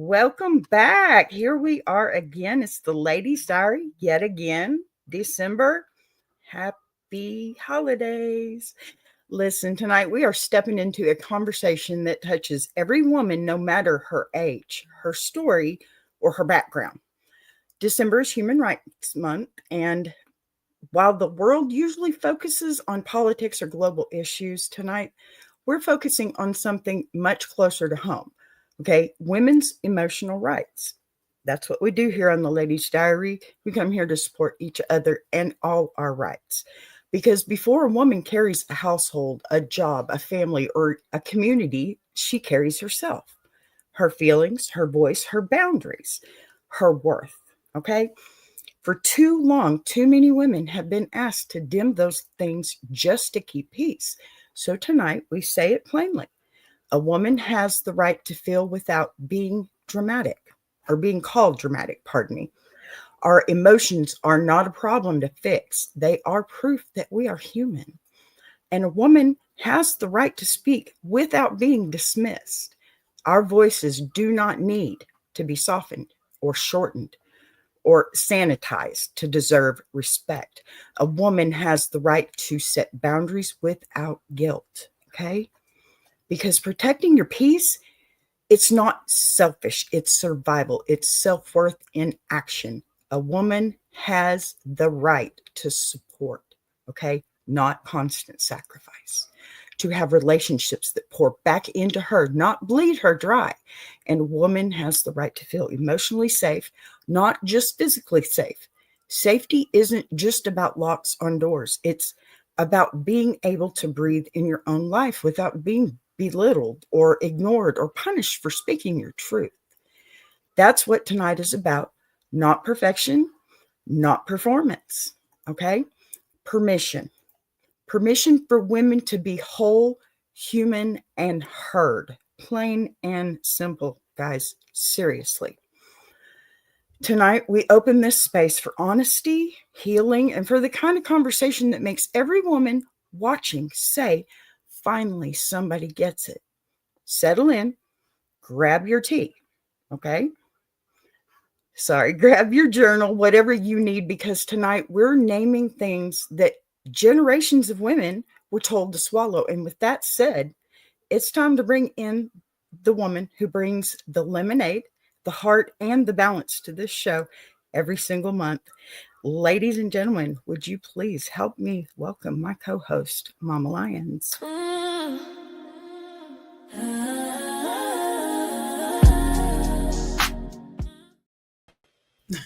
Welcome back. Here we are again. It's the Ladies' Diary yet again. December. Happy holidays. Listen, tonight we are stepping into a conversation that touches every woman, no matter her age, her story, or her background. December is Human Rights Month, and while the world usually focuses on politics or global issues, tonight we're focusing on something much closer to home. Okay, women's emotional rights. That's what we do here on the Ladies' Diary. We come here to support each other and all our rights. Because before a woman carries a household, a job, a family, or a community, she carries herself, her feelings, her voice, her boundaries, her worth. Okay. For too long, too many women have been asked to dim those things just to keep peace. So tonight we say it plainly. A woman has the right to feel without being dramatic or being called dramatic, pardon me. Our emotions are not a problem to fix. They are proof that we are human. And a woman has the right to speak without being dismissed. Our voices do not need to be softened or shortened or sanitized to deserve respect. A woman has the right to set boundaries without guilt, okay? Because protecting your peace, it's not selfish, it's survival, it's self-worth in action. A woman has the right to support, okay? Not constant sacrifice. To have relationships that pour back into her, not bleed her dry. And a woman has the right to feel emotionally safe, not just physically safe. Safety isn't just about locks on doors. It's about being able to breathe in your own life without being belittled or ignored or punished for speaking your truth. That's what tonight is about. Not perfection, not performance. Okay? Permission. Permission for women to be whole, human, and heard. Plain and simple, guys. Seriously. Tonight, we open this space for honesty, healing, and for the kind of conversation that makes every woman watching say, finally, somebody gets it. Settle in, grab your tea, okay? Grab your journal, whatever you need, because tonight we're naming things that generations of women were told to swallow. And with that said, it's time to bring in the woman who brings the lemonade, the heart, and the balance to this show every single month. Ladies and gentlemen, would you please help me welcome my co-host, Mama Lyons.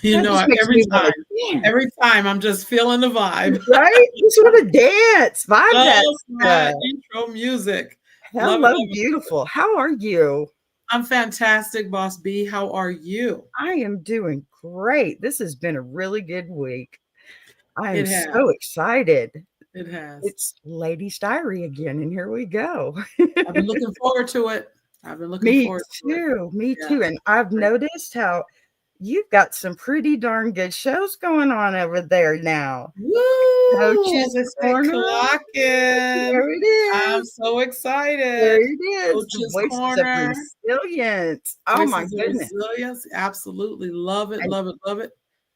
Every time I'm just feeling the vibe. Right? Just want to dance. Vibe that intro music. Hello, beautiful. How are you? I'm fantastic, Boss B. How are you? I am doing great. This has been a really good week. I am so excited. It has. It's Ladies' Diary again, and here we go. I've been looking forward to it. Me too. And I've noticed how you've got some pretty darn good shows going on over there now. Woo! Coach's Corner. There it is. I'm so excited. There it is. Coach's Voices Corner. Of resilience. Oh my goodness. Resilience. Absolutely. Love it. Love it. Love it.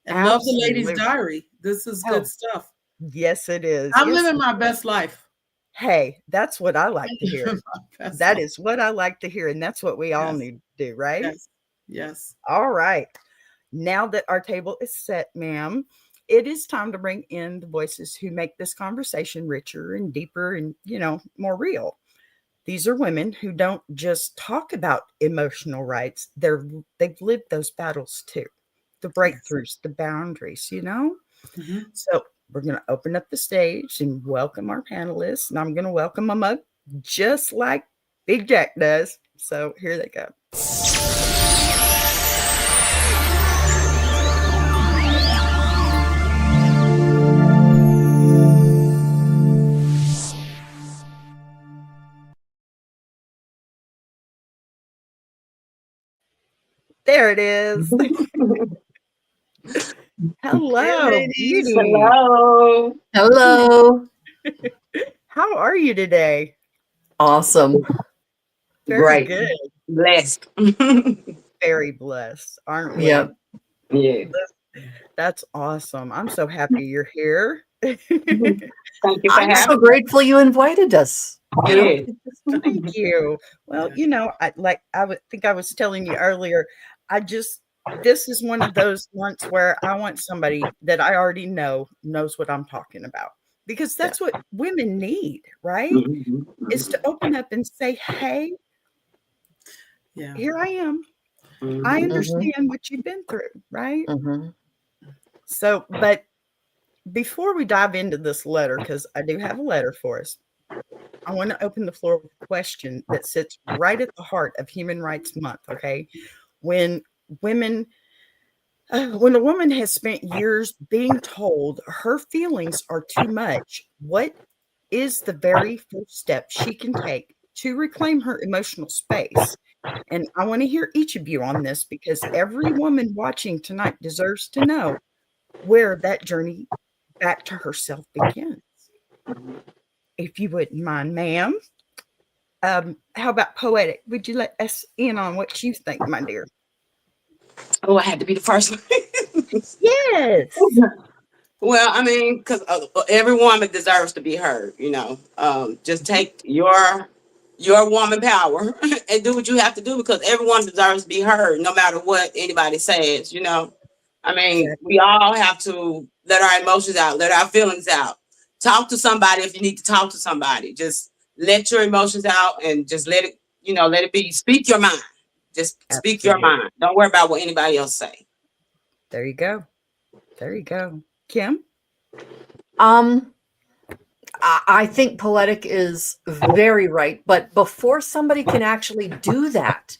And absolutely. Love the Ladies' Diary. This is good stuff. Yes, it is. I'm living my best life. Hey, that's what I like to hear. That is what I like to hear. And that's what we all need to do, right? Yes. All right. Now that our table is set, ma'am, it is time to bring in the voices who make this conversation richer and deeper and, more real. These are women who don't just talk about emotional rights. They've lived those battles too. The breakthroughs, the boundaries, Mm-hmm. So we're going to open up the stage and welcome our panelists. And I'm going to welcome them up just like Big Jack does. So here they go. There it is. Hello, ladies. Hello. Hello. How are you today? Awesome. Very good. Blessed. very blessed, aren't we? Yeah. Yeah. That's awesome. I'm so happy you're here. Thank you for I'm so having grateful you invited us. You know? me. Thank you. Well, I think I was telling you earlier, this is one of those months where I want somebody that I already know knows what I'm talking about, because that's what women need, right? Is to open up and say, "Hey, here I am. I understand what you've been through," right? Mm-hmm. So, but before we dive into this letter, because I do have a letter for us, I want to open the floor with a question that sits right at the heart of Human Rights Month. Okay. When women, when a woman has spent years being told her feelings are too much, what is the very first step she can take to reclaim her emotional space? And I want to hear each of you on this, because every woman watching tonight deserves to know where that journey back to herself begins. If you wouldn't mind, ma'am. How about Poetic? Would you let us in on what you think, my dear? Oh, I had to be the first one. Yes. Well, I mean, because every woman deserves to be heard. Just take your woman power and do what you have to do, because everyone deserves to be heard, no matter what anybody says. I mean, Exactly. we all have to let our emotions out, let our feelings out. Talk to somebody if you need to talk to somebody. Just let your emotions out and just let it be. Speak your mind. Just speak your Absolutely. mind. Don't worry about what anybody else say. There you go. There you go. Kim? I think Poetic is very right, but before somebody can actually do that,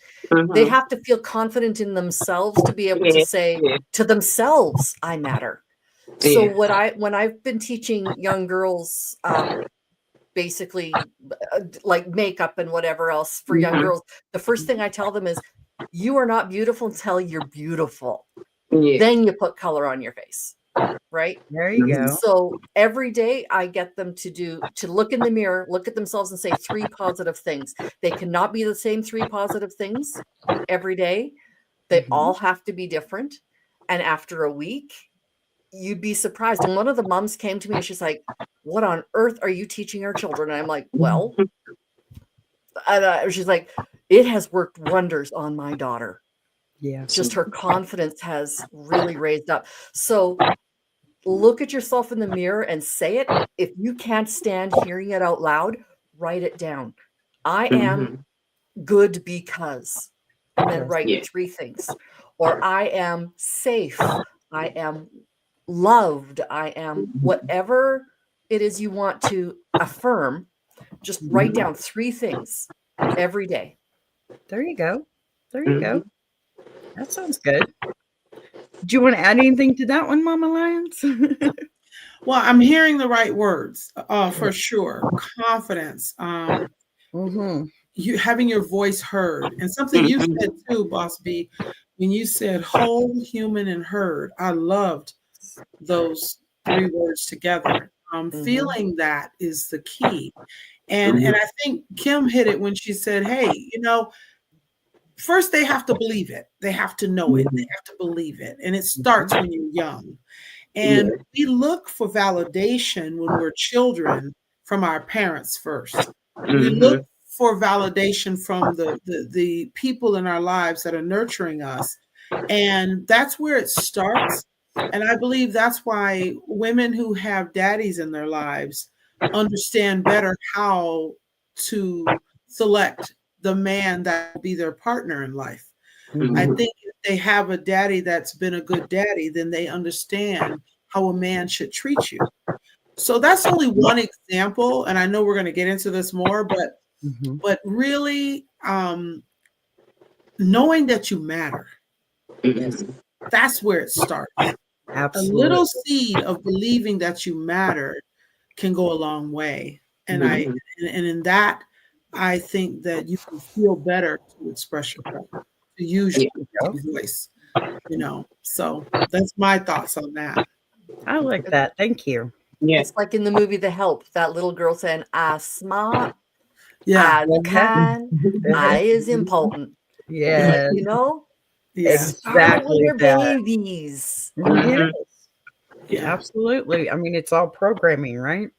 they have to feel confident in themselves to be able to say to themselves, "I matter." So when I've been teaching young girls, basically like makeup and whatever else for young girls, the first thing I tell them is, "You are not beautiful until you're beautiful. Then you put color on your face." Right? There you go. So every day I get them to look in the mirror, look at themselves and say 3 positive things. They cannot be the same 3 positive things every day. They all have to be different. And after a week, you'd be surprised. And one of the moms came to me and she's like, "What on earth are you teaching our children?" And I'm like, "Well," and she's like, "It has worked wonders on my daughter." Yeah. Just her confidence has really raised up. So look at yourself in the mirror and say it. If you can't stand hearing it out loud, write it down. "I am good because," and then write 3 things. Or "I am safe. I am loved. I am," whatever it is you want to affirm, just write down 3 things every day. There you go. There you go. That sounds good. Do you want to add anything to that one, Mama Lyons? Well, I'm hearing the right words, for sure. Confidence, you having your voice heard, and something you said too, Boss B, when you said whole, human, and heard. I loved those 3 words together. Feeling that is the key, and I think Kim hit it when she said, "Hey, first they have to believe it. They have to know it. They have to believe it, and it starts when you're young." And we look for validation when we're children from our parents first. We look for validation from the people in our lives that are nurturing us. And that's where it starts. And I believe that's why women who have daddies in their lives understand better how to select the man that will be their partner in life. I think if they have a daddy that's been a good daddy, then they understand how a man should treat you. So that's only one example, and I know we're going to get into this more, but really knowing that you matter. Yes. That's where it starts. Absolutely. A little seed of believing that you matter can go a long way. And and in that, I think that you can feel better to express yourself, to use your voice. So that's my thoughts on that. I like that. Thank you. It's like in the movie The Help, that little girl saying, "I smart, Yeah. I kind, I is important." Yes. You know, Yeah. Starting with Exactly your that. babies. Yes, Yeah. absolutely. I mean, it's all programming, right?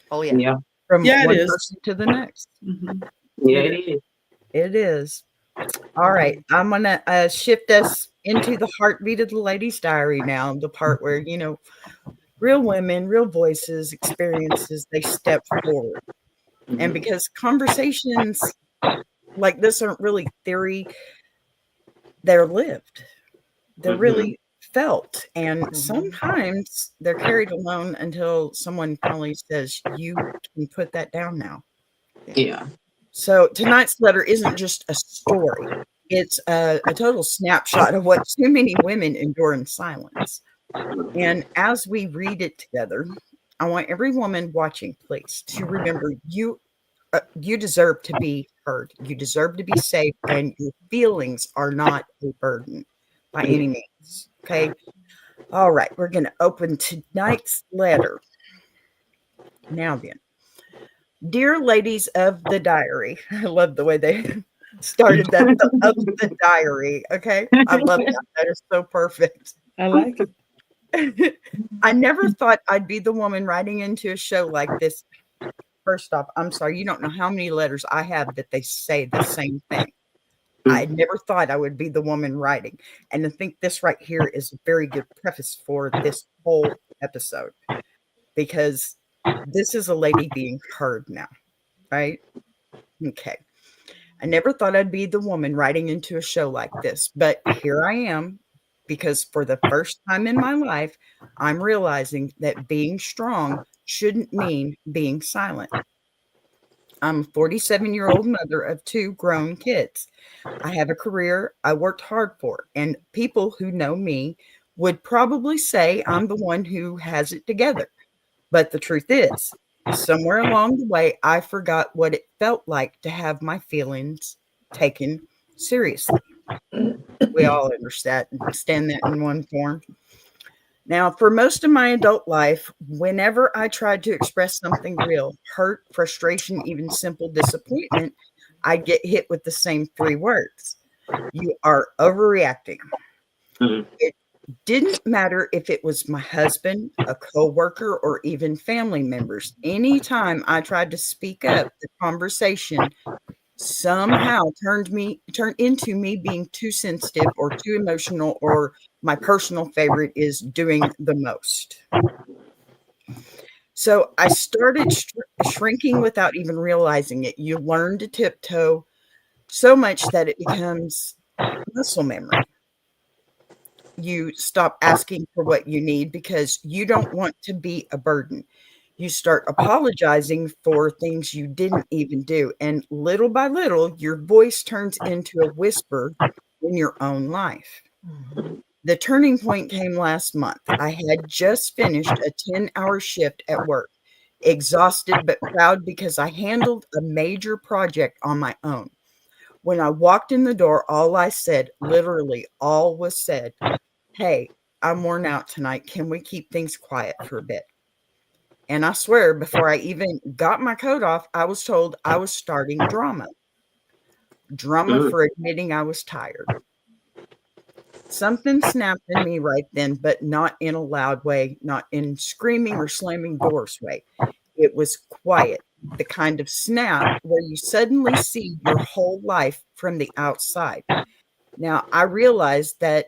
Oh yeah. Yeah. From Yeah, it one is. person to the next. Mhm. Yeah, It it is. is. It is. All right. I'm going to shift us into the heartbeat of the lady's diary now, the part where, real women, real voices, experiences, they step forward. And because conversations like this aren't really theory, they're lived. They're really felt. And sometimes they're carried alone until someone finally says, you can put that down now. Yeah. So tonight's letter isn't just a story. It's a total snapshot of what too many women endure in silence. And as we read it together, I want every woman watching, please, to remember you deserve to be heard. You deserve to be safe, and your feelings are not a burden by any means. Okay. All right. We're going to open tonight's letter. Now then, dear ladies of the diary, I love the way they started that of the diary. Okay. I love that. That is so perfect. I like it. I never thought I'd be the woman writing into a show like this. First off, I'm sorry, you don't know how many letters I have that they say the same thing. I never thought I would be the woman writing. And I think this right here is a very good preface for this whole episode because this is a lady being heard now, right? Okay. I never thought I'd be the woman writing into a show like this, but here I am because for the first time in my life, I'm realizing that being strong shouldn't mean being silent. I'm a 47-year-old mother of 2 grown kids. I have a career I worked hard for, and people who know me would probably say I'm the one who has it together. But the truth is, somewhere along the way, I forgot what it felt like to have my feelings taken seriously. We all understand that in one form. Now, for most of my adult life, whenever I tried to express something real, hurt, frustration, even simple disappointment, I'd get hit with the same 3 words. You are overreacting. It didn't matter if it was my husband, a coworker, or even family members. Anytime I tried to speak up, the conversation somehow turned into me being too sensitive or too emotional, or my personal favorite is doing the most. So I started shrinking without even realizing it. You learn to tiptoe so much that it becomes muscle memory. You stop asking for what you need because you don't want to be a burden. You start apologizing for things you didn't even do. And little by little, your voice turns into a whisper in your own life. The turning point came last month. I had just finished a 10-hour shift at work, exhausted but proud because I handled a major project on my own. When I walked in the door, all I said, literally all was said, "Hey, I'm worn out tonight. Can we keep things quiet for a bit?" And I swear, before I even got my coat off, I was told I was starting drama. Drama for admitting I was tired. Something snapped in me right then, but not in a loud way, not in screaming or slamming doors way. It was quiet, the kind of snap where you suddenly see your whole life from the outside. Now, I realized that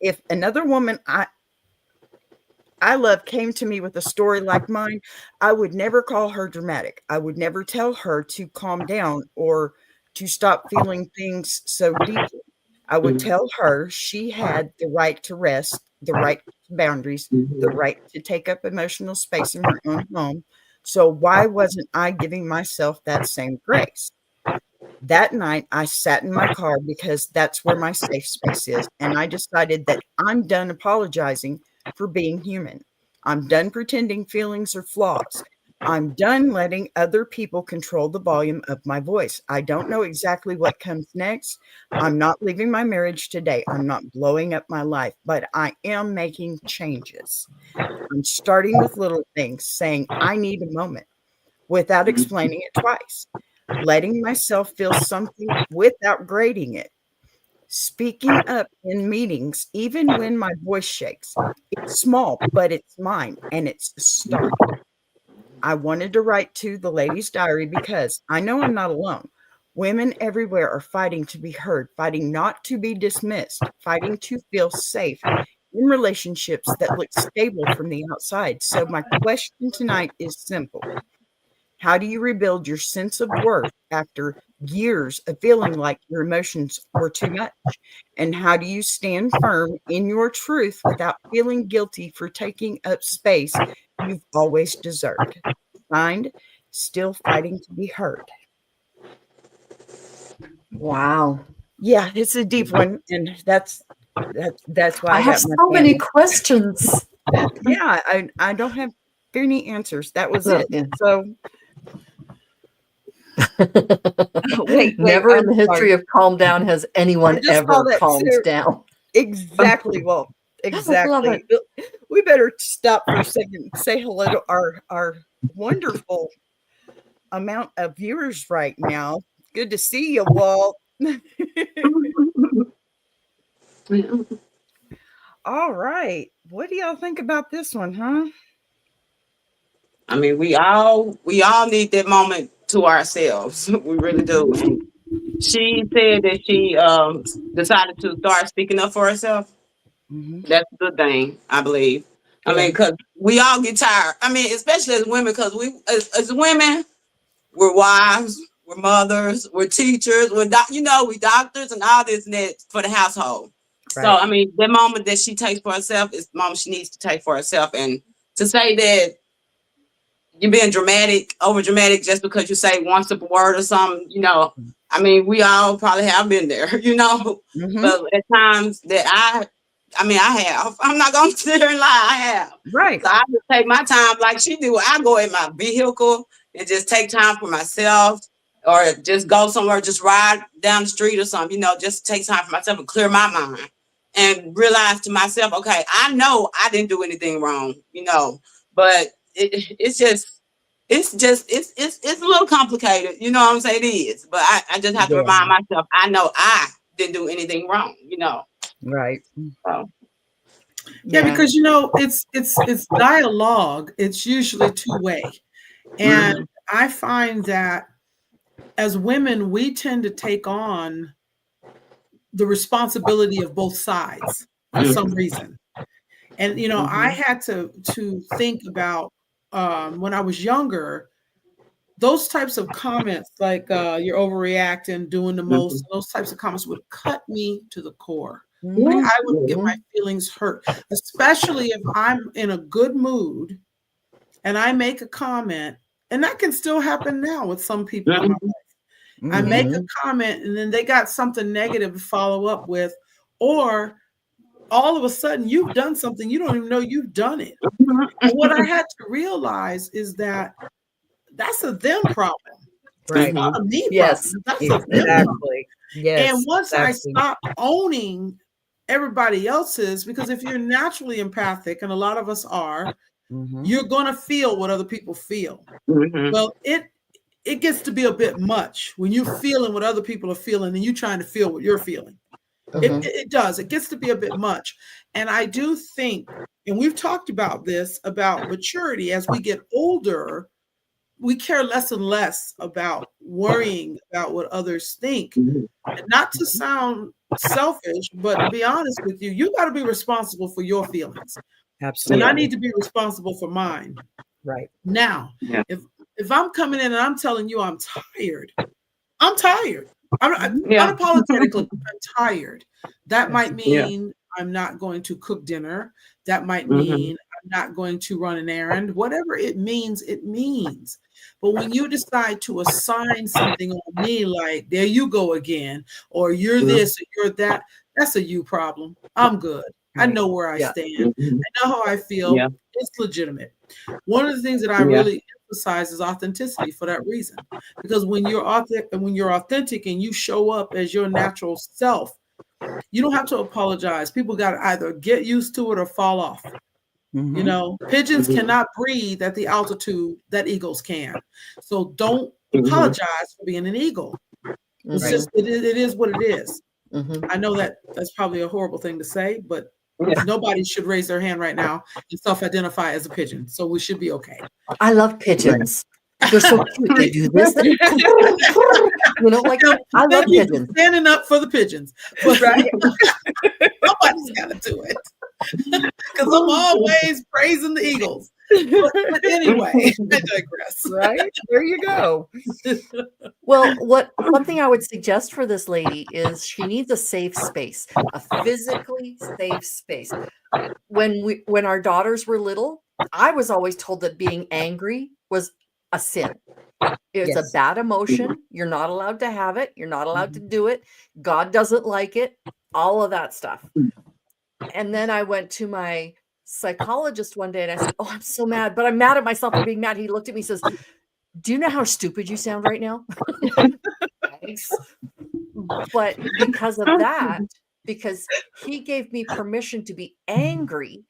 if another woman I love came to me with a story like mine, I would never call her dramatic. I would never tell her to calm down or to stop feeling things so deeply. I would tell her she had the right to rest, the right to boundaries, the right to take up emotional space in her own home. So why wasn't I giving myself that same grace? That night, I sat in my car because that's where my safe space is, and I decided that I'm done apologizing for being human. I'm done pretending feelings are flaws. I'm done letting other people control the volume of my voice. I don't know exactly what comes next. I'm not leaving my marriage today. I'm not blowing up my life, but I am making changes. I'm starting with little things, saying I need a moment without explaining it twice, letting myself feel something without grading it, Speaking up in meetings, even when my voice shakes. It's small, but it's mine, and it's a start. I wanted to write to the Ladies' Diary because I know I'm not alone. Women everywhere are fighting to be heard, fighting not to be dismissed, fighting to feel safe in relationships that look stable from the outside. So my question tonight is simple. How do you rebuild your sense of worth after years of feeling like your emotions were too much? And how do you stand firm in your truth without feeling guilty for taking up space you've always deserved? Signed, Still Fighting to Be Heard. Wow. Yeah, it's a deep one, and that's why I have got my so many family. questions. Yeah, I don't have any answers. That was it. Yeah. So wait, Never in I'm the history sorry. of Calm Down has anyone just saw ever that calmed too. down. Exactly. Well, exactly. We better stop for a second and say hello to our wonderful amount of viewers right now. Good to see you, Walt. All right. What do y'all think about this one, huh? I mean, we all need that moment to ourselves. We really do. And she said that she decided to start speaking up for herself. Mm-hmm. That's a good thing, I believe. I mean, because we all get tired. I mean, especially as women, because we as women, we're wives, we're mothers, we're teachers, we doctors and all this and that for the household. Right. So I mean, the moment that she takes for herself is the moment she needs to take for herself. And to say that you're being dramatic, over dramatic, just because you say one simple word or something, I mean, we all probably have been there, Mm-hmm. but at times that I have. I'm not going to sit here and lie. I have. Right. So I just take my time like she do. I go in my vehicle and just take time for myself, or just go somewhere, just ride down the street or something, just take time for myself and clear my mind and realize to myself, okay, I know I didn't do anything wrong, but it's a little complicated, you know what I'm saying? It is, but I just have to remind myself, I know I didn't do anything wrong, Right. So. Yeah, because it's dialogue. It's usually two-way. And I find that as women, we tend to take on the responsibility of both sides for some reason. And I had to think about when I was younger, those types of comments like you're overreacting, doing the most, those types of comments would cut me to the core. Like I would get my feelings hurt, especially if I'm in a good mood and I make a comment, and that can still happen now with some people in my life. I make a comment and then they got something negative to follow up with, or all of a sudden you've done something you don't even know you've done it. And what I had to realize is that that's a them problem. Right. It's not a me Yes. problem. That's a them problem. Yes. And once I stop owning everybody else's, because if you're naturally empathic, and a lot of us are, you're going to feel what other people feel. Well, it gets to be a bit much when you're feeling what other people are feeling and you trying to feel what you're feeling. It does. It gets to be a bit much. And I do think, and we've talked about this, about maturity. As we get older, we care less and less about worrying about what others think. And not to sound selfish, but to be honest with you, you got to be responsible for your feelings. Absolutely. And I need to be responsible for mine. Right. Now, if I'm coming in and I'm telling you I'm tired. Unapologetically, I'm tired. That might mean I'm not going to cook dinner. That might mean I'm not going to run an errand. Whatever it means, it means. But when you decide to assign something on me, like, there you go again, or you're this, or you're that, that's a you problem. I'm good. I know where I stand. I know how I feel. It's legitimate. One of the things that I really emphasize is authenticity for that reason. Because when you're authentic and you show up as your natural self, you don't have to apologize. People got to either get used to it or fall off. Pigeons cannot breathe at the altitude that eagles can. So don't apologize for being an eagle. It's just, it is what it is. I know that that's probably a horrible thing to say, but nobody should raise their hand right now and self-identify as a pigeon. So we should be okay. I love pigeons. They're so cute. They do this. Like I love pigeons. Standing up for the pigeons. But Right. somebody's got to do it. Because I'm always praising the eagles. But anyway, I digress. Right. There you go. Well, one thing I would suggest for this lady is she needs a safe space, a physically safe space. When our daughters were little, I was always told that being angry was a sin. It's a bad emotion. You're not allowed to have it. You're not allowed to do it. God doesn't like it. All of that stuff. And then I went to my psychologist one day and I said, "Oh, I'm so mad, but I'm mad at myself for being mad." He looked at me and says, "Do you know how stupid you sound right now?" Thanks. But because of that, because he gave me permission to be angry,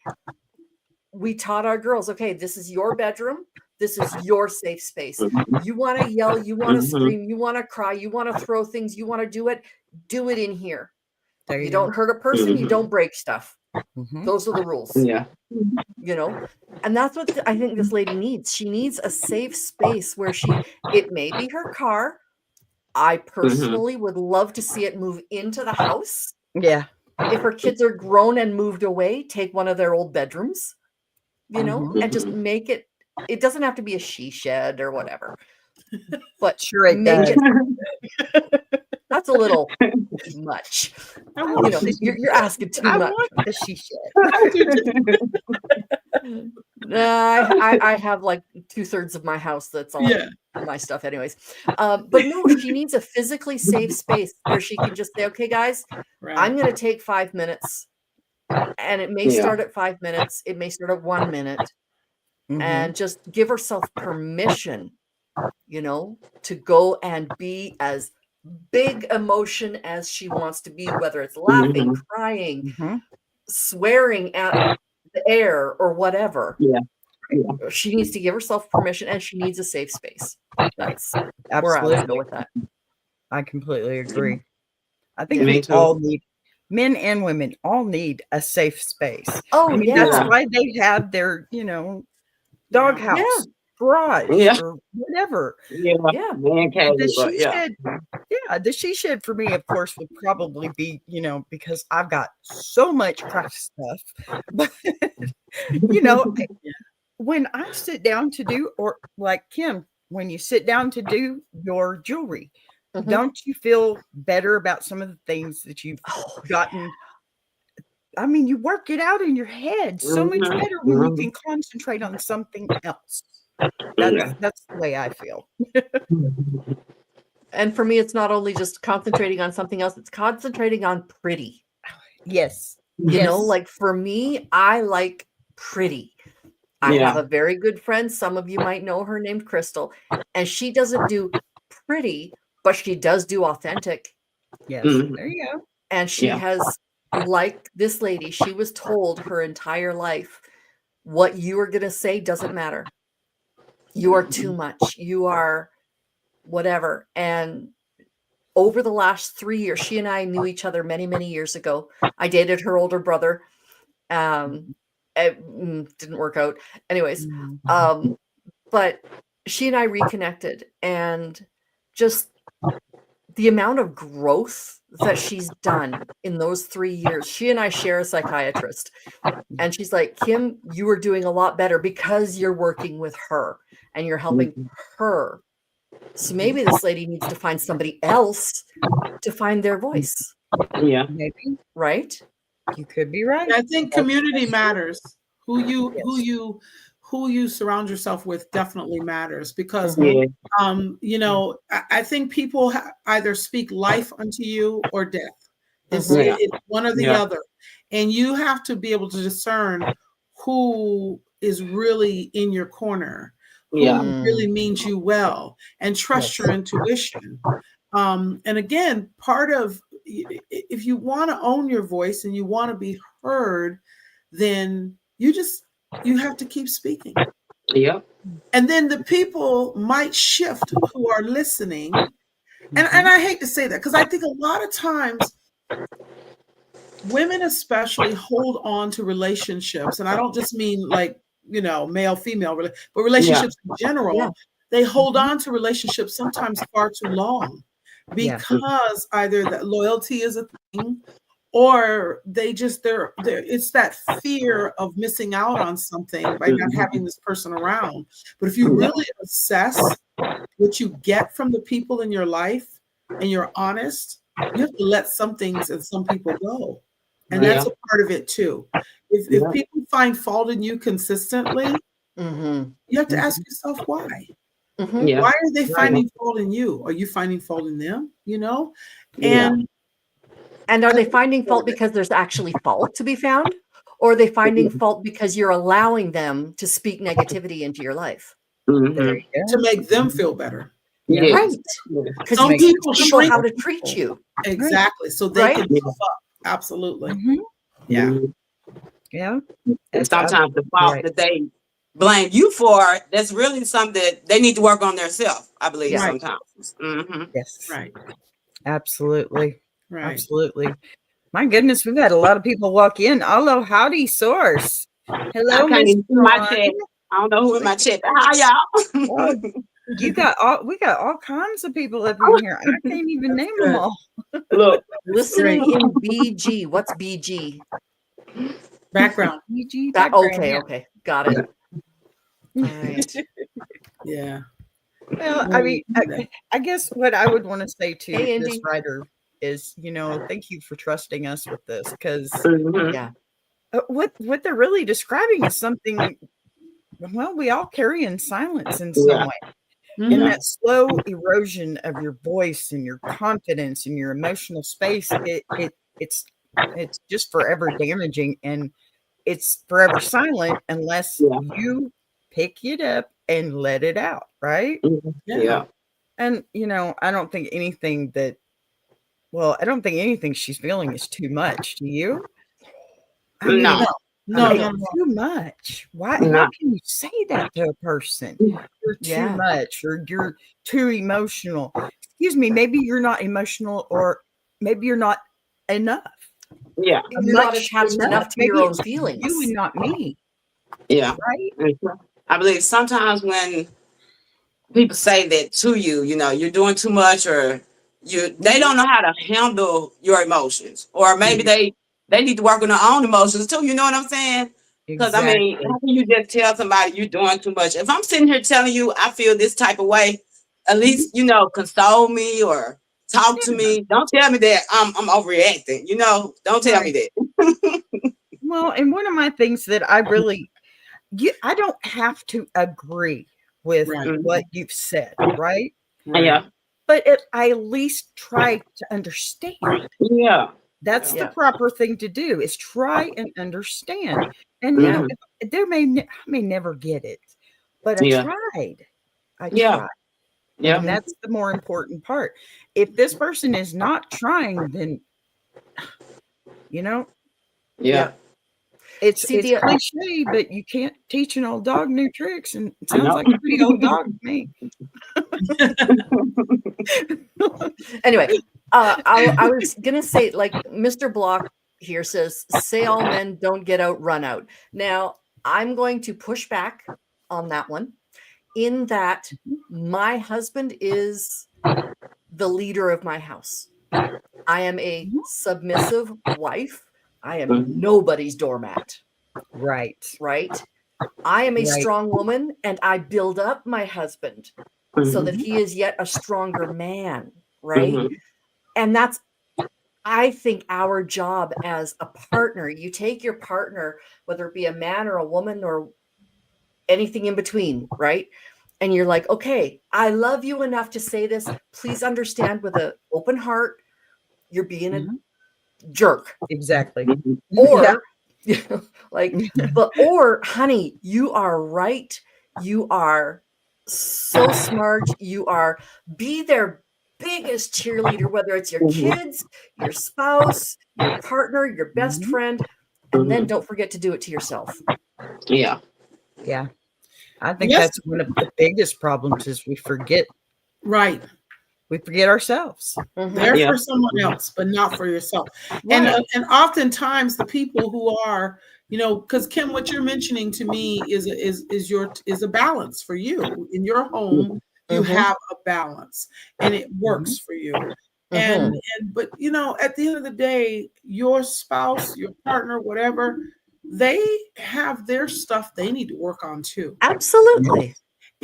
we taught our girls, okay, this is your bedroom. This is your safe space. You want to yell, you want to scream, you want to cry, you want to throw things, you want to do it in here. You don't hurt a person, you don't break stuff. Those are the rules. Yeah. And that's what I think this lady needs. She needs a safe space where it may be her car. I personally would love to see it move into the house. Yeah. If her kids are grown and moved away, take one of their old bedrooms, and just make it. It doesn't have to be a she shed or whatever, but Sure it does. That's a little much. You're asking too much. I want the she shed. I have like 2/3 of my house that's all my stuff anyways. But no, she needs a physically safe space where she can just say, okay, guys, I'm going to take 5 minutes. And it may start at 5 minutes. It may start at 1 minute. And just give herself permission, to go and be as big emotion as she wants to be, whether it's laughing, crying, swearing at the air or whatever. She needs to give herself permission and she needs a safe space. That's where I would go with that. I completely agree. I think we all need, men and women all need a safe space. Oh, that's why they have their, doghouse, garage, or whatever. The she shed for me, of course, would probably be, because I've got so much craft stuff. But when I sit down to do, or like Kim, when you sit down to do your jewelry, don't you feel better about some of the things that you've gotten? I mean, you work it out in your head so much better when you can concentrate on something else. That's the way I feel. And for me, it's not only just concentrating on something else, it's concentrating on pretty. Yes. Like for me, I like pretty. I have a very good friend. Some of you might know her, named Crystal. And she doesn't do pretty, but she does do authentic. Yes. There you go. And she has, like this lady, she was told her entire life, what you are going to say doesn't matter. You are too much. You are whatever. And over the last 3 years, she and I knew each other many, many years ago. I dated her older brother. It didn't work out. Anyways, but she and I reconnected, and just the amount of growth that she's done in those 3 years. She and I share a psychiatrist, and she's like, Kim, you are doing a lot better because you're working with her and you're helping her. So maybe this lady needs to find somebody else to find their voice. Yeah. Maybe. Right? You could be right. I think community matters. Who you surround yourself with definitely matters, because I think people either speak life unto you or death. It's one or the other, and you have to be able to discern who is really in your corner, who really means you well, and trust your intuition. And again, part of, if you want to own your voice and you want to be heard, then you have to keep speaking. Yep. And then the people might shift who are listening. And I hate to say that, because I think a lot of times women especially hold on to relationships, and I don't just mean like, male, female, but relationships in general. Yeah. They hold on to relationships sometimes far too long Yeah. because either that loyalty is a thing, or they're it's that fear of missing out on something by not having this person around. But if you really assess what you get from the people in your life and you're honest, you have to let some things and some people go. And that's a part of it too. If people find fault in you consistently, you have to ask yourself why. Why are they finding fault in you? Are you finding fault in them? And are they finding fault because there's actually fault to be found? Or are they finding fault because you're allowing them to speak negativity into your life? There you go. To make them feel better. Yeah. Right. Because Some you people teach people shrink how to treat you. Exactly. So they Right? can puff up. Absolutely. Yeah. Yeah. And sometimes the fault that they blame you for, that's really something that they need to work on themselves, I believe, Yeah. sometimes. Yes. Right. Absolutely. Right. Absolutely. My goodness, we've had a lot of people walk in. Hello, howdy, source. Hello, I can't even see my Ron. chat. I don't know who in my chat. Hi, y'all. Oh, we got all kinds of people up in here. I can't even name them all. Look, Listening in BG. What's BG? Background. PG That, background, okay, yeah. okay. Got it. All right. Yeah. Well, I mean, I guess what I would want to say to Hey, this Indy. writer is, thank you for trusting us with this, because Yeah. what they're really describing is something, well, we all carry in silence in some way. And that slow erosion of your voice and your confidence and your emotional space, it's just forever damaging, and it's forever silent unless you pick it up and let it out, right? Yeah. And I don't think anything she's feeling is too much. Do you? I mean, No. it's too much. Why? How can you say that to a person? You're too much, or you're too emotional. Excuse me. Maybe you're not emotional, or maybe you're not enough. Yeah. You're not attached enough to your own feelings. You and not me. Yeah. Right. I believe sometimes when people say that to you, you're doing too much, or they don't know how to handle your emotions, or maybe they need to work on their own emotions too. You know what I'm saying? Because I mean, how can you just tell somebody you're doing too much? If I'm sitting here telling you I feel this type of way, at least console me or talk to me. Don't tell me that I'm overreacting. Don't tell me that. Well, and one of my things that I really, I don't have to agree with what you've said, right? Yeah. But I at least try to understand. Yeah. That's the proper thing to do, is try and understand. And I may never get it, but I tried. I tried. Yeah. And that's the more important part. If this person is not trying, then it's cliche, but you can't teach an old dog new tricks, and it sounds like a pretty old dog to me. Anyway, I was gonna say, like Mr. Block here says, say all men don't get out, run out. Now, I'm going to push back on that one, in that my husband is the leader of my house. I am a submissive wife. I am nobody's doormat. Right. I am a strong woman, and I build up my husband so that he is yet a stronger man, right? And that's, I think, our job as a partner. You take your partner, whether it be a man or a woman or anything in between, right? And you're like, okay, I love you enough to say this. Please understand, with an open heart, you're being a jerk. Exactly. Or or honey, you are right. You are so smart. Be their biggest cheerleader, whether it's your kids, your spouse, your partner, your best friend. And then don't forget to do it to yourself. Yeah. I think that's one of the biggest problems, is we forget. Right. we forget ourselves. There for someone else, but not for yourself. Right. And oftentimes the people who are, because Kim, what you're mentioning to me is a balance for you in your home. You have a balance, and it works for you. But at the end of the day, your spouse, your partner, whatever, they have their stuff they need to work on too. Absolutely.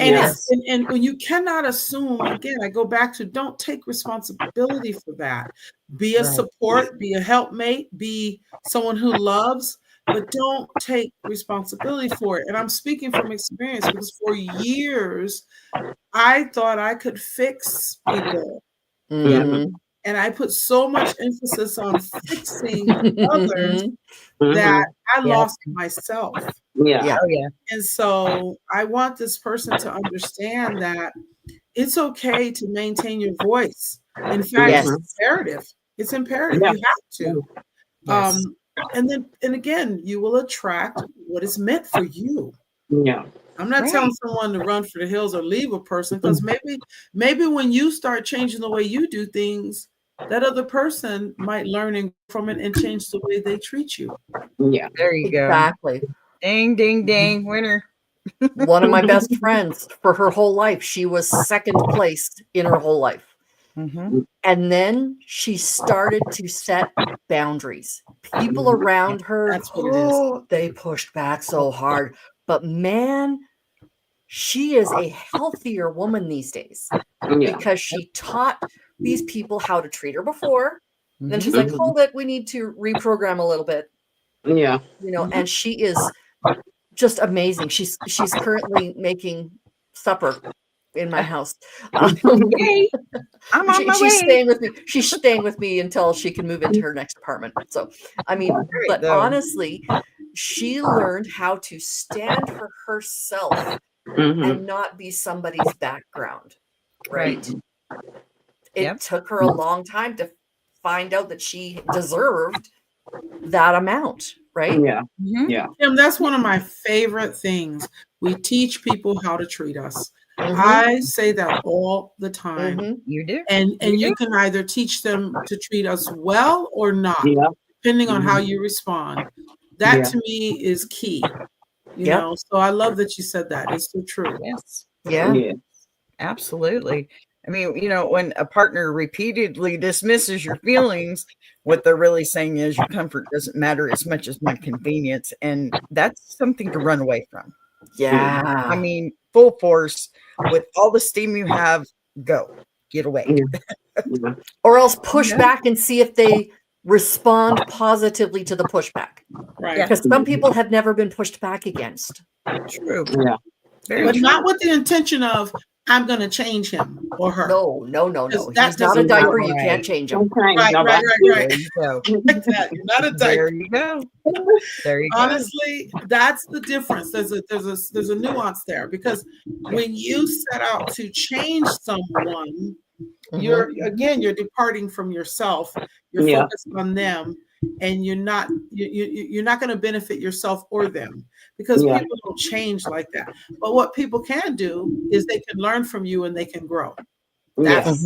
And, and when you cannot assume, again, I go back to don't take responsibility for that. Be a support, be a helpmate, be someone who loves, but don't take responsibility for it. And I'm speaking from experience because for years, I thought I could fix people. And I put so much emphasis on fixing others that I lost myself. Oh, yeah. And so I want this person to understand that it's okay to maintain your voice. In fact, it's imperative. It's imperative. You have to. Yes. And again, you will attract what is meant for you. Yeah. I'm not telling someone to run for the hills or leave a person, because maybe when you start changing the way you do things, that other person might learn from it and change the way they treat you. Yeah. There you go. Exactly. Ding, ding, ding. Winner. One of my best friends, for her whole life, she was second place in her whole life. And then she started to set boundaries. People around her, That's what it is. They pushed back so hard. But man, she is a healthier woman these days because she taught these people how to treat her before. Then she's like, hold it, we need to reprogram a little bit. Yeah. And she is just amazing. She's currently making supper in my house. Okay. I'm on my way. She's staying with me. She's staying with me until she can move into her next apartment. So, I mean, but honestly, she learned how to stand for herself and not be somebody's background. Right. It took her a long time to find out that she deserved that amount. Right. Yeah. Yeah. Kim, that's one of my favorite things. We teach people how to treat us. I say that all the time. You do. And you can either teach them to treat us well or not, depending on how you respond. That to me is key. You know, so I love that you said that. It's so true. Yes. Yeah. Absolutely. I mean, when a partner repeatedly dismisses your feelings, what they're really saying is your comfort doesn't matter as much as my convenience. And that's something to run away from. Yeah. I mean, full force with all the steam you have, go. Get away. Or else push back and see if they respond positively to the pushback. Right. Because some people have never been pushed back against. True. Yeah. But not with the intention of, I'm going to change him or her. No. That He's not a diaper. You can't change him. Right. There you go. Like that. You're not a diaper. There you go. There you go. Honestly, that's the difference. There's a nuance there, because when you set out to change someone, you're departing from yourself. You're focused on them, and you're not going to benefit yourself or them, because people don't change like that. But what people can do is they can learn from you and they can grow. That's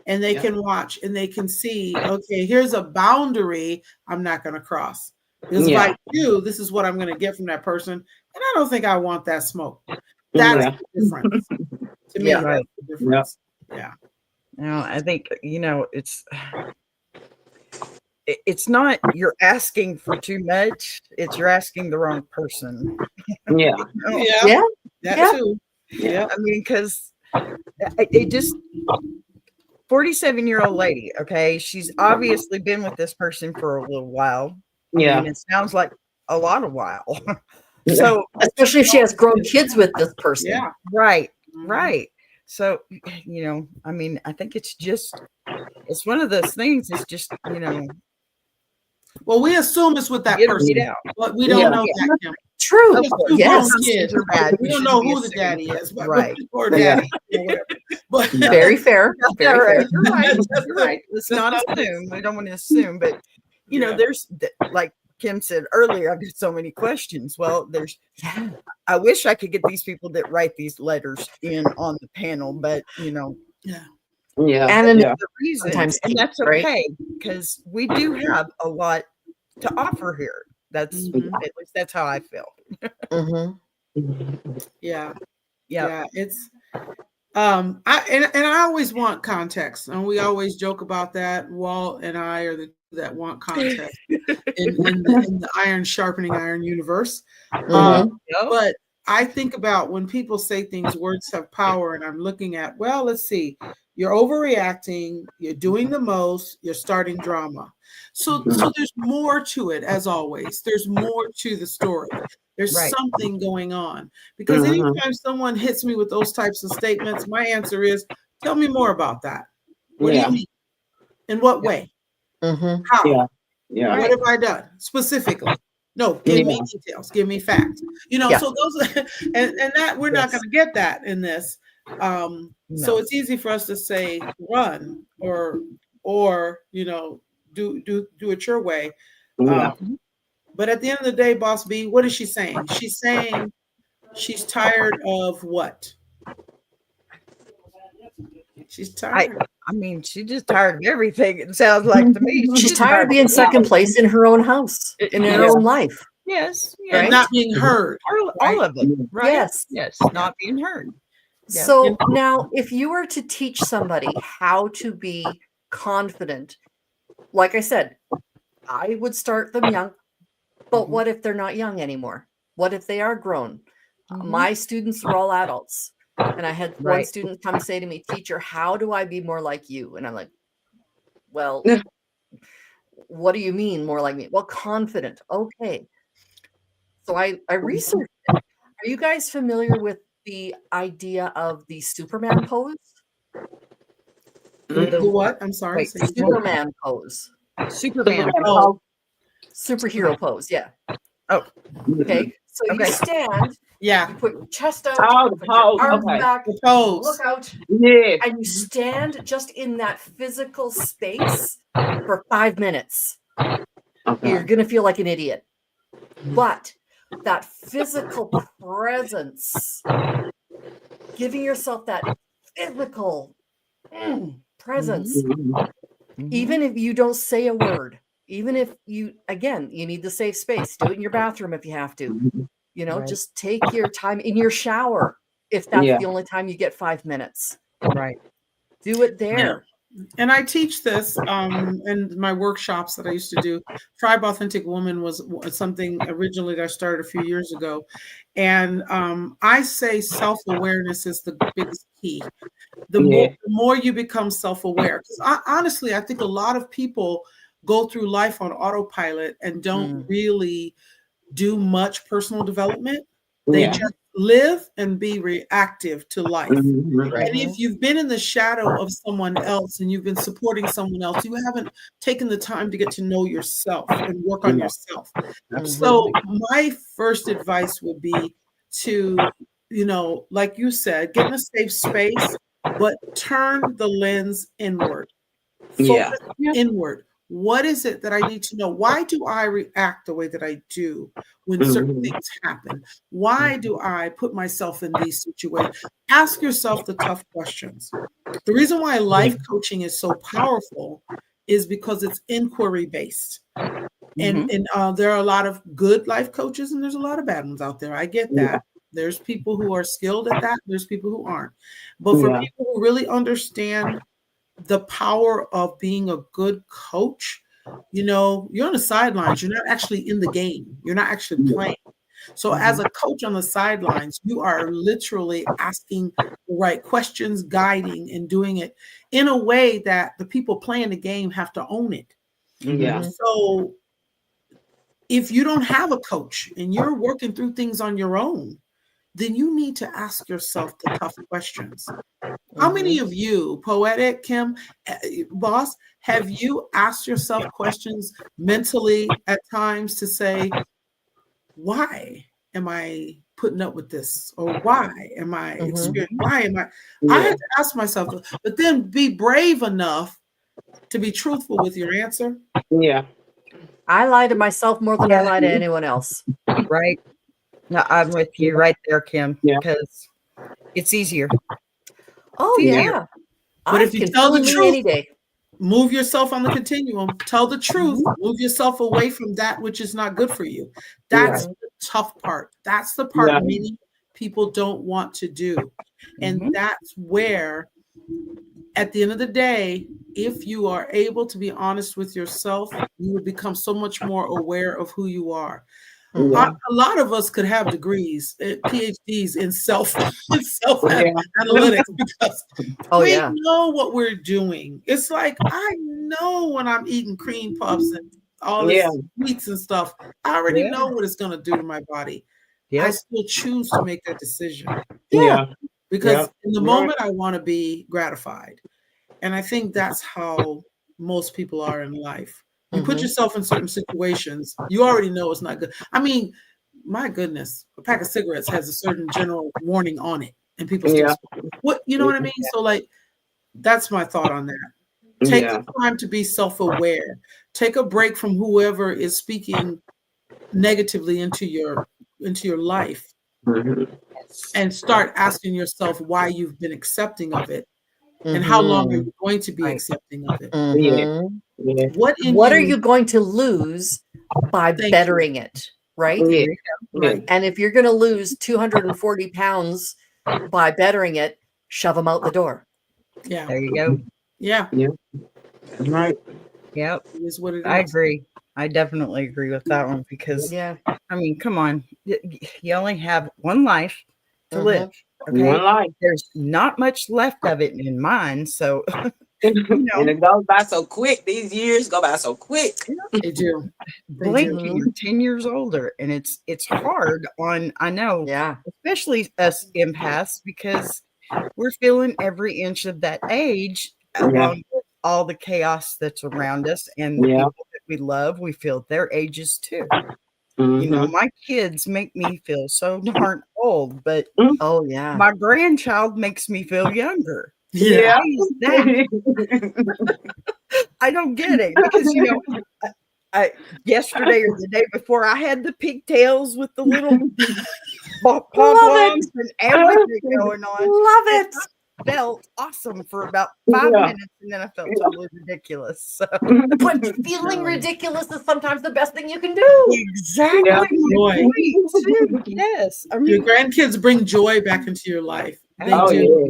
and they can watch and they can see, okay, here's a boundary I'm not going to cross. Because if I do, this is what I'm going to get from that person. And I don't think I want that smoke. That's the difference. To me, that's the difference. Yeah. I think, it's not you're asking for too much. It's you're asking the wrong person. Yeah. That too. Yeah. I mean, because it just 47-year-old lady. Okay. She's obviously been with this person for a little while. Yeah. I mean, it sounds like a lot of while. So, especially if she has grown kids with this person. Yeah. Right. So, I mean, I think it's one of those things. It's just, well, we assume it's with that get person, out. but we don't know that. Kim. True. Yes. Kids are bad. We don't know who the daddy is, but right. Or daddy. Or whatever. But very fair. Very fair. You're right. You're right. Let's not assume. We don't want to assume, but there's like Kim said earlier, I've got so many questions. Well, I wish I could get these people that write these letters in on the panel, but Yeah. And yeah. The reason, sometimes and that's right? okay, because we do have a lot to offer here. That's Mhm. at least that's how I feel. Mhm. Yeah. Yeah. Yeah. It's I always want context, and we always joke about that. Walt and I are the two that want context in the iron sharpening iron universe. Mhm. Yep. But I think about when people say things, words have power, and I'm looking at, well, let's see, you're overreacting, you're doing the most, you're starting drama. So there's more to it, as always. There's more to the story. There's Right. something going on. Because anytime someone hits me with those types of statements, my answer is, tell me more about that. What do you mean? In what way? Mhm. How? Yeah. Yeah. What have I done specifically? No, give me details, give me facts. Yeah. So those and that we're not going to get that in this. So No. it's easy for us to say run or do it your way. Yeah. But at the end of the day, Boss B, what is she saying? She's saying she's tired of what? She's tired. I mean, she's just tired of everything. It sounds like to me. She's just tired of being second place in her own house, in her Yes. own life. Yes. And Right? not being heard. All of it. Right. Yes. Yes. Not being heard. Yeah. So now, if you were to teach somebody how to be confident, like I said, I would start them young. But what if they're not young anymore? What if they are grown? My students are all adults. And I had one Right. student come say to me, teacher, how do I be more like you? And I'm like, well, what do you mean more like me? Well, confident. Okay. So I researched it. Are you guys familiar with the idea of the Superman pose? The what? I'm sorry. Wait, Say- Superman pose. Superman. Oh, Superhero pose. Yeah. Oh. Okay. So you Okay. stand, yeah. you put your chest out, Oh, you the put your pose, arms okay. back, The pose. look out, Yeah. and you stand just in that physical space for 5 minutes. You're going to feel like an idiot. But that physical presence, giving yourself that physical presence, even if you don't say a word, even if you need the safe space, do it in your bathroom if you have to, Right. just take your time in your shower. If that's the only time you get 5 minutes, Right. do it there. And I teach this in my workshops that I used to do. Tribe Authentic Woman was something originally that I started a few years ago. And I say self-awareness is the biggest key. The more you become self-aware. Because honestly, I think a lot of people go through life on autopilot and don't really do much personal development. They just live and be reactive to life. Right. And if you've been in the shadow of someone else and you've been supporting someone else, you haven't taken the time to get to know yourself and work on yourself. So my first advice would be to, like you said, get in a safe space, but turn the lens inward. Focus inward. What is it that I need to know? Why do I react the way that I do when certain things happen? Why do I put myself in these situations? Ask yourself the tough questions. The reason why life coaching is so powerful is because it's inquiry based. And there are a lot of good life coaches and there's a lot of bad ones out there. I get that. There's people who are skilled at that. There's people who aren't. But for people who really understand the power of being a good coach, you're on the sidelines. You're not actually in the game. You're not actually playing. So as a coach on the sidelines, you are literally asking the right questions, guiding, and doing it in a way that the people playing the game have to own it. So if you don't have a coach and you're working through things on your own, then you need to ask yourself the tough questions. How many of you, Poetic, Kim, Boss, have you asked yourself questions mentally at times to say, why am I putting up with this? Or why am I experiencing? Why am I? I had to ask myself, but then be brave enough to be truthful with your answer. Yeah. I lie to myself more than I lie to anyone else. Right. No, I'm with you right there, Kim. Yeah. Because it's easier. Oh, It's easier. yeah. But if you tell the me truth, any day. move yourself on the continuum. Tell the truth. Move yourself away from that which is not good for you. That's the tough part. That's the part many people don't want to do. And that's where, at the end of the day, if you are able to be honest with yourself, you will become so much more aware of who you are. A lot of us could have degrees, PhDs in self analytics because we know what we're doing. It's like, I know when I'm eating cream puffs and all this sweets and stuff, I already know what it's going to do to my body. I still choose to make that decision. Because in the moment I want to be gratified. And I think that's how most people are in life. You put yourself in certain situations, you already know it's not good. I mean, my goodness, a pack of cigarettes has a certain general warning on it, and people still smoke. What, you know what I mean? So, like, that's my thought on that. Take the time to be self-aware. Take a break from whoever is speaking negatively into your life, and start asking yourself why you've been accepting of it. And how long are you going to be accepting of it? What are you going to lose by bettering it? Right? Right. And if you're going to lose 240 pounds by bettering it, shove them out the door. Yeah. There you go. Yeah. Right. Yep. It is what it is. I agree. I definitely agree with that one because, I mean, come on. You only have one life to live. Okay. One life. There's not much left of it in mine. So, and it goes by so quick. These years go by so quick. They do. Blink and you're 10 years older. And it's hard on, I know, especially us empaths, because we're feeling every inch of that age along with all the chaos that's around us and the people that we love. We feel their ages too. You know, my kids make me feel so darn old, but my grandchild makes me feel younger. Yeah. Why is that? I don't get it because, you know, yesterday or the day before, I had the pigtails with the little pom-poms and everything going on. Love it. Felt awesome for about 5 minutes, and then I felt totally ridiculous. So. But feeling ridiculous is sometimes the best thing you can do. Exactly. Yes. I mean, your grandkids bring joy back into your life. They do.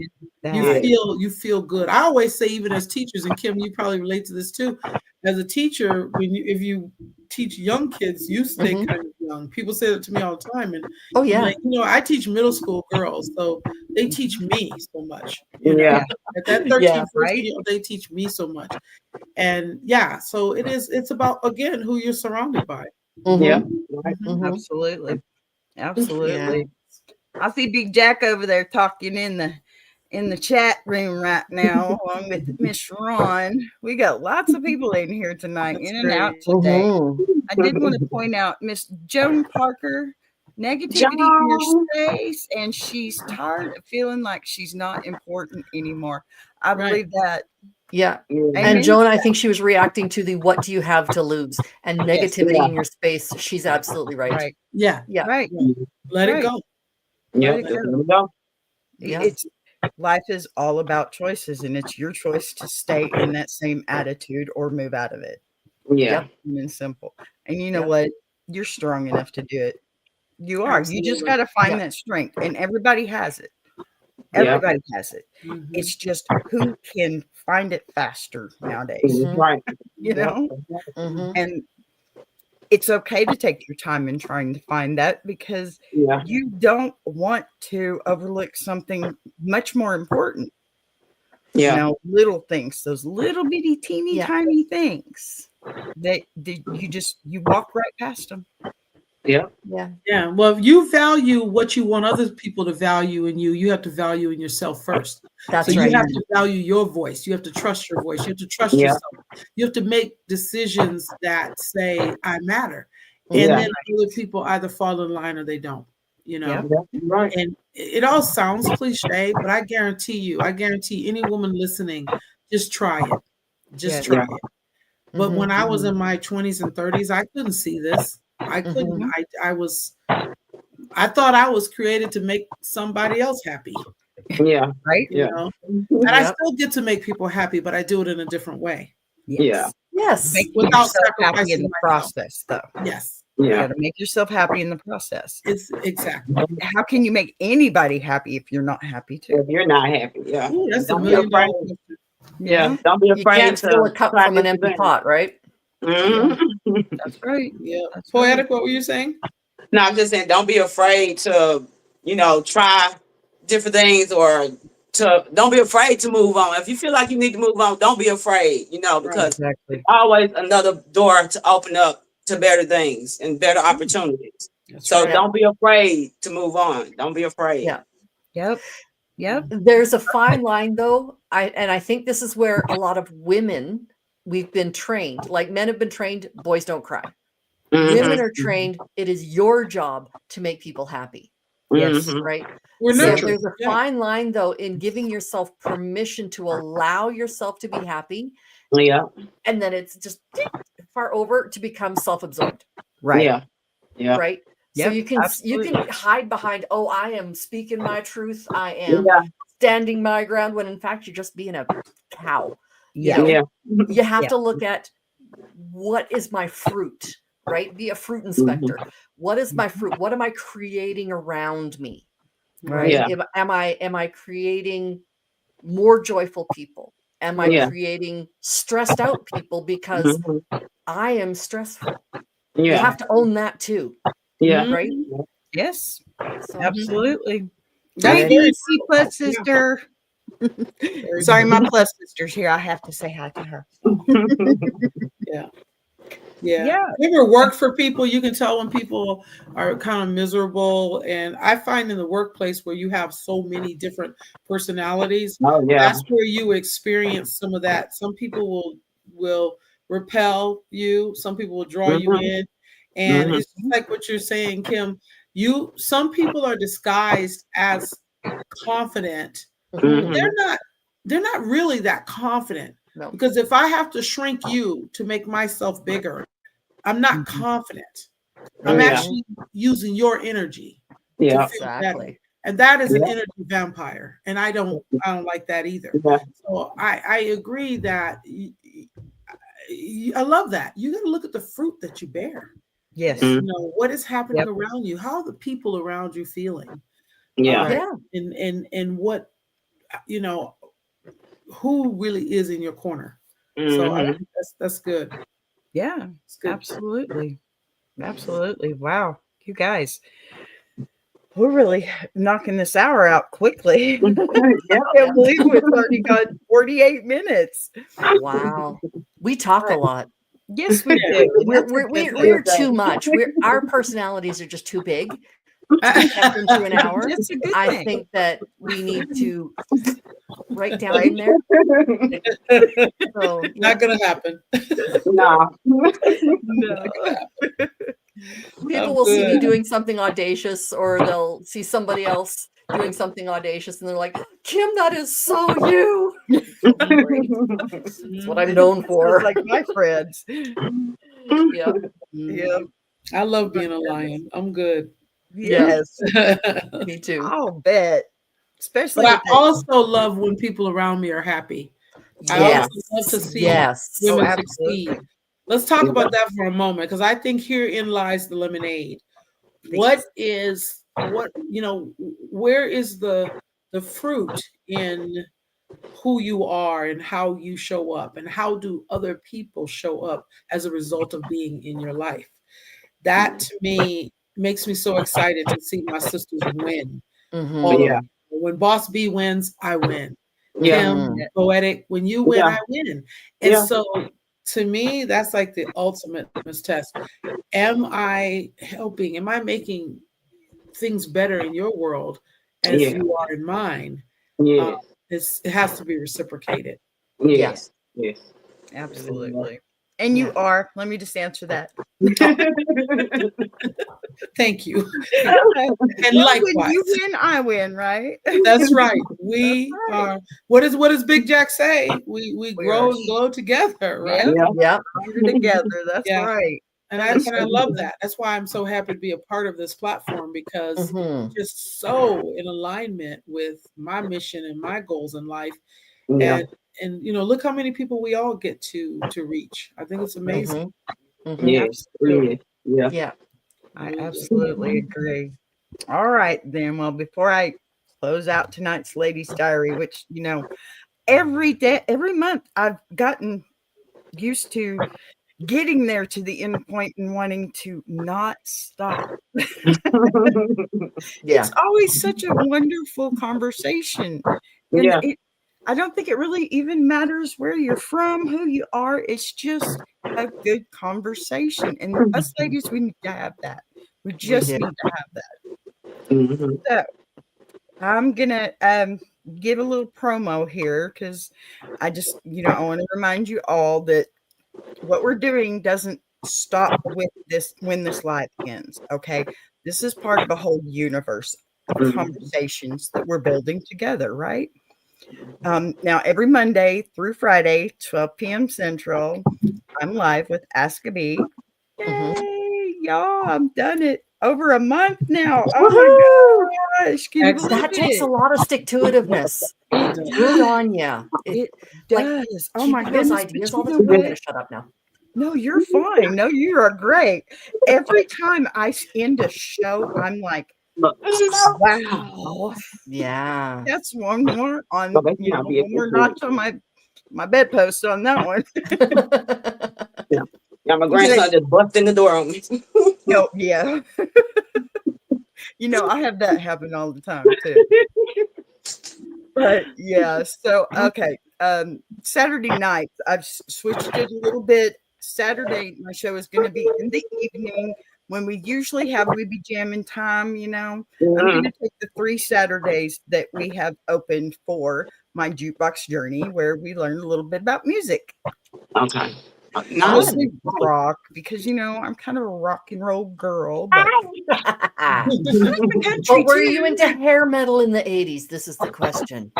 You feel good. I always say, even as teachers, and Kim, you probably relate to this too. As a teacher, if you teach young kids, you stay kind of young. People say that to me all the time, and like, you know, I teach middle school girls, so they teach me so much. You know? At that 13, 14 year old, they teach me so much, and so it's about, again, who you're surrounded by. Absolutely. I see Big Jack over there talking in the chat room right now, along with Miss Ron. We got lots of people in here tonight, in and out today. I did want to point out Miss Joan Parker, negativity in your space, and she's tired of feeling like she's not important anymore. I believe that. Yeah. And Joan, I think she was reacting to the what do you have to lose and negativity in your space. She's absolutely right. Yeah. Right. Let it go. Let it go. It's life is all about choices, and it's your choice to stay in that same attitude or move out of it. And simple. And you know what? You're strong enough to do it. You are. Absolutely. You just got to find that strength, and everybody has it. Everybody has it. It's just who can find it faster nowadays. Right. You know? And it's okay to take your time in trying to find that, because you don't want to overlook something much more important. You know, little things, those little bitty teeny tiny things that you walk right past them. Well, if you value what you want other people to value in you, you have to value in yourself first. That's so right. You have to value your voice. You have to trust your voice. You have to trust yourself. You have to make decisions that say, I matter. And then other people either fall in line or they don't, you know. Right. And it all sounds cliche, but I guarantee any woman listening, just try it. Just try it. But when I was in my 20s and 30s, I couldn't see this. I couldn't. I thought I was created to make somebody else happy. Yeah. Right? You Yeah. know? And I still get to make people happy, but I do it in a different way. Yes. Yes. Making Without yourself happy in sacrificing the myself. process, though. Yes. You Yeah. got to make yourself happy in the process. It's exactly. How can you make anybody happy if you're not happy too? If you're not happy, yeah. Ooh, that's Don't $1 be million afraid. question. Yeah. Don't be You afraid can't fill a to cup try from an different empty things. pot, right? Mhm. That's right. Yeah. That's right. Poetic, what were you saying? No, I'm just saying, don't be afraid to, try different things, or don't be afraid to move on. If you feel like you need to move on, don't be afraid, because Exactly. always another door to open up to better things and better opportunities. That's So right. don't be afraid to move on. Don't be afraid. Yeah. Yep. Yep. There's a fine line, though. I think this is where a lot of women, we've been trained, like men have been trained, boys don't cry. Mhm. Women are trained, it is your job to make people happy, Yes. Mhm. right? We're So nurtured. there's a Yeah. fine line, though, in giving yourself permission to allow yourself to be happy. Yeah. And then it's just far over to become self-absorbed, Right. Yeah. Yeah. right? So Yep, you can absolutely. hide behind, oh, I am speaking my truth, I am Yeah. standing my ground, when in fact you're just being a cow. Yeah. You know, Yeah. you have Yeah. to look at, what is my fruit, right? Be a fruit inspector. What is my fruit? What am I creating around me? Right? Yeah. Am I creating more joyful people? Am I Yeah. creating stressed out people because Mhm. I am stressful? You Yeah. have to own that too, Yeah. right? Yes. So, Absolutely. That's Hi, very DC plus Yeah. sister. Very Sorry, true. my plus sister's here. I have to say hi to her. Yeah. Yeah. Yeah. You ever work for people, you can tell when people are kind of miserable. And I find in the workplace where you have so many different personalities, Oh yeah. that's where you experience some of that. Some people will repel you, some people will draw you Mhm. in. And Mhm. it's just like what you're saying, Kim. Some people are disguised as confident. mhm, Mhm. They're not really that confident. no. Because if I have to shrink you to make myself bigger, I'm not Mhm. confident. I'm Right. Yeah. actually using your energy to Yeah. feel better. Exactly. And that is an Yeah. energy vampire. And I don't like that either. Yeah. So I agree that I love that. You got to look at the fruit that you bear. Yes. Mhm. What is happening Yep. around you? How are the people around you feeling? Yeah. Right. Yeah. And what, who really is in your corner. So I Mhm. think that's good. Yeah. It's good. Absolutely. Absolutely. Wow. You guys, we're really knocking this hour out quickly. Yeah. I can't believe we've already got 48 minutes. Wow. We talk a lot. Yes, we Yeah. do. And that's a good thing. We're too much. Our personalities are just too big to be kept into an hour. That's a good I thing. think that we need to write down Right. in there. So Not gonna happen. No. No. people I'm will see me good. doing something audacious, or they'll see somebody else doing something audacious, and they're like, Kim, that is so you. Great. That's what I'm known Sounds for. like my friends. Yeah. Yep. I love being a lion. I'm good. Yes. Me too. I'll bet. Especially But I with that. also love when people around me are happy. I Yes. also love to see Yes. women Oh, succeed. absolutely. Let's talk about that for a moment, because I think herein lies the lemonade. Where is the fruit in who you are and how you show up, and how do other people show up as a result of being in your life? That to me makes me so excited to see my sisters win. Mhm. All of Yeah. them. When Boss B wins, I win. Yeah. Kim, Mhm. Poetic, when you win, Yeah. I win. And Yeah. so to me, that's like the ultimate litmus test. Am I helping? Am I making things better in your world as Yeah. you are in mine? Yes. It has to be reciprocated. Yes. Yes. Absolutely. And you are. Let me just answer that. Thank you. Well, And when likewise. you win, I win, right? That's right. We That's right. are. What does Big Jack say? We grow and glow together, right? Yeah. Yeah. Stronger together. That's Yeah. right. And I love that. That's why I'm so happy to be a part of this platform, because it's just so in alignment with my mission and my goals in life. Yeah. And look how many people we all get to reach. I think it's amazing. Yes. Absolutely. Yeah. I absolutely agree. All right, then. Well, before I close out tonight's Ladies Diary, which, every month I've gotten used to getting there to the end point and wanting to not stop. It's always such a wonderful conversation. And I don't think it really even matters where you're from, who you are. It's just a good conversation. And us ladies, we need to have that. We just need to have that. So I'm going to give a little promo here, because I just, I want to remind you all that what we're doing doesn't stop with this when this live ends. Okay. This is part of a whole universe of conversations that we're building together, right? Now, every Monday through Friday, 12 p.m. Central, I'm live with Ask a Bee. Yay, y'all, I've done it over a month now. Oh my gosh. Can you believe that takes a lot of stick-to-itiveness. Good on ya. It does. Oh my goodness. goodness. Ideas all the time. I'm going to shut up now. No, you're fine. No, you are great. Every time I end a show, I'm like, wow. Yeah. That's one more on, one more notch on my bedpost on that one. Yeah, my grandson just busted in the door on me. No, yeah. I have that happen all the time too. But yeah, so okay. Saturday nights, I've switched it a little bit. Saturday, my show is going to be in the evening when we usually have We Be Jamming time. I'm going to take the 3 Saturdays that we have opened for my jukebox journey, where we learn a little bit about music. Okay. Mostly rock, because I'm kind of a rock and roll girl. But were you into hair metal in the 80s? This is the question.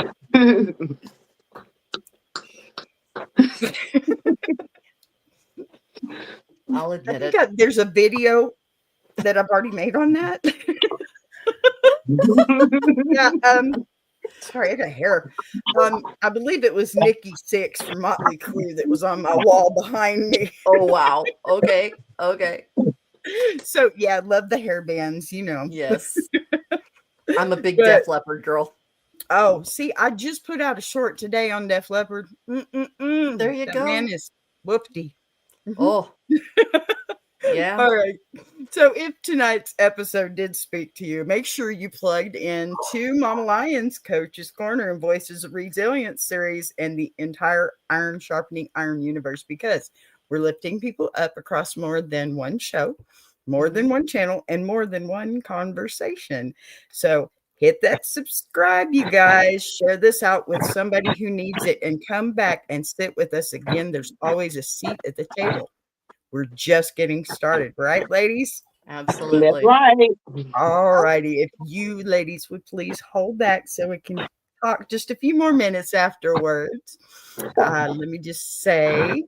I'll admit it. There's a video that I've already made on that. Yeah. Sorry, I got hair. I believe it was Nikki Sixx from Motley Crue that was on my wall behind me. Oh wow. Okay. So yeah, I love the hair bands. Yes. I'm a big Def Leppard girl. Oh, see, I just put out a short today on Def Leppard. There you go. Man is whoopty. Oh. Yeah. All right. So if tonight's episode did speak to you, make sure you plugged in to Mama Lyons Coach's Corner and Voices of Resilience series and the entire Iron Sharpening Iron universe, because we're lifting people up across more than one show, more than one channel, and more than one conversation. So hit that subscribe, you guys. Share this out with somebody who needs it, and come back and sit with us again. There's always a seat at the table. We're just getting started, right, ladies? Absolutely. That's right. All righty. If you ladies would please hold back so we can talk just a few more minutes afterwards. Let me just say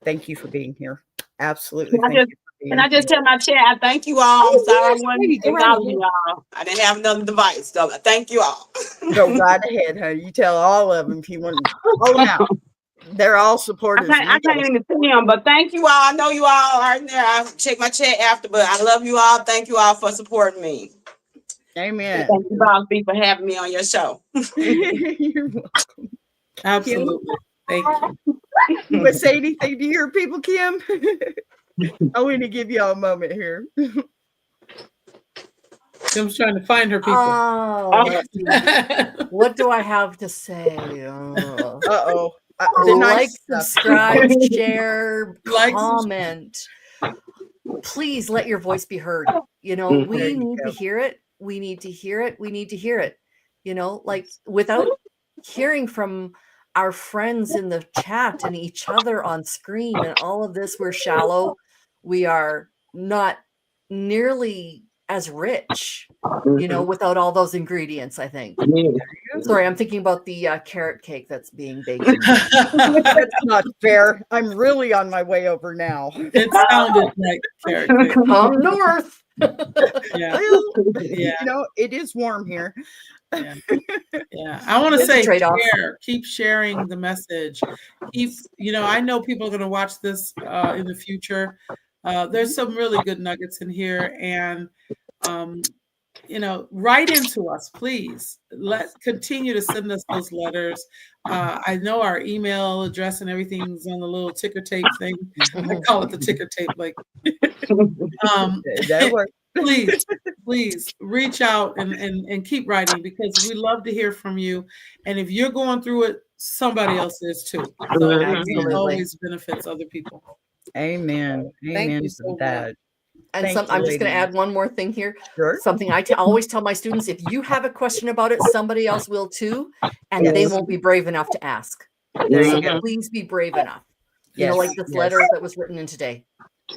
thank you for being here. Absolutely. Can I just tell my chat? I thank you all. I'm sorry I wasn't acknowledging y'all. I didn't have another device, so thank you all. Go right ahead, honey. You tell all of them if you want to call them out. They're all supporters. I can't even see them, but thank you all. I know you all are in there. I'll check my chat after, but I love you all. Thank you all for supporting me. Amen. Thank you, Boss B, for having me on your show. You're welcome. Absolutely. Thank you. You want to say anything to your people, Kim? I want to give y'all a moment here. Kim's trying to find her people. Oh, what do I have to say? Uh-oh. Like, subscribe, share, comment. Please let your voice be heard. We need to hear it. We need to hear it. We need to hear it. Like, without hearing from our friends in the chat and each other on screen and all of this, we're shallow. We are not nearly as rich, without all those ingredients, I think. There you Sorry, I'm thinking about the carrot cake that's being baked. That's not fair. I'm really on my way over now. It sounded like carrot cake. Come north. Yeah. Well, Yeah. you know, it is warm here. Yeah. Yeah. I want to It's a say trade-off. keep sharing the message. I know people are going to watch this in the future. There's some really good nuggets in here, and write into us, please. Let's continue to send us those letters. I know our email address and everything's on the little ticker tape thing. I call it the ticker tape. Like, That works. please reach out and keep writing, because we love to hear from you. And if you're going through it, somebody else is too. So it always benefits other people. Amen. Thank Amen you to so that. And Thank you, I'm just going to ladies. add one more thing here. Sure. Something I always tell my students: if you have a question about it, somebody else will too, and they Yes. won't be brave enough to ask. There you So go. please be brave enough. Yes. Like this Yes. letter that was written in today.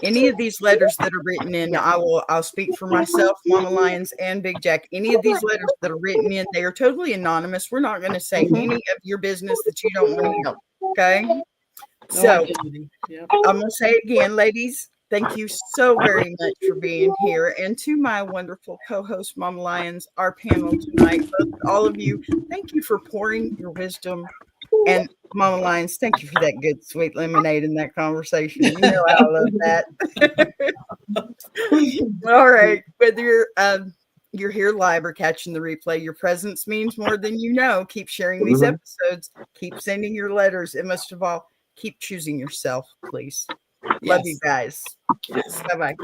Any of these letters that are written in, I'll speak for myself, Mama Lyons, and Big Jack. Any of these letters that are written in, they are totally anonymous. We're not going to say any of your business that you don't want to know. Okay. So I'm going to say again, ladies, thank you so very much for being here. And to my wonderful co-host, Mama Lyons, our panel tonight, all of you, thank you for pouring your wisdom. And Mama Lyons, thank you for that good sweet lemonade in that conversation. You know I love that. All right. Whether you're here live or catching the replay, your presence means more than you know. Keep sharing these episodes. Keep sending your letters. And most of all, keep choosing yourself, please. Love you guys. Yes. Bye-bye.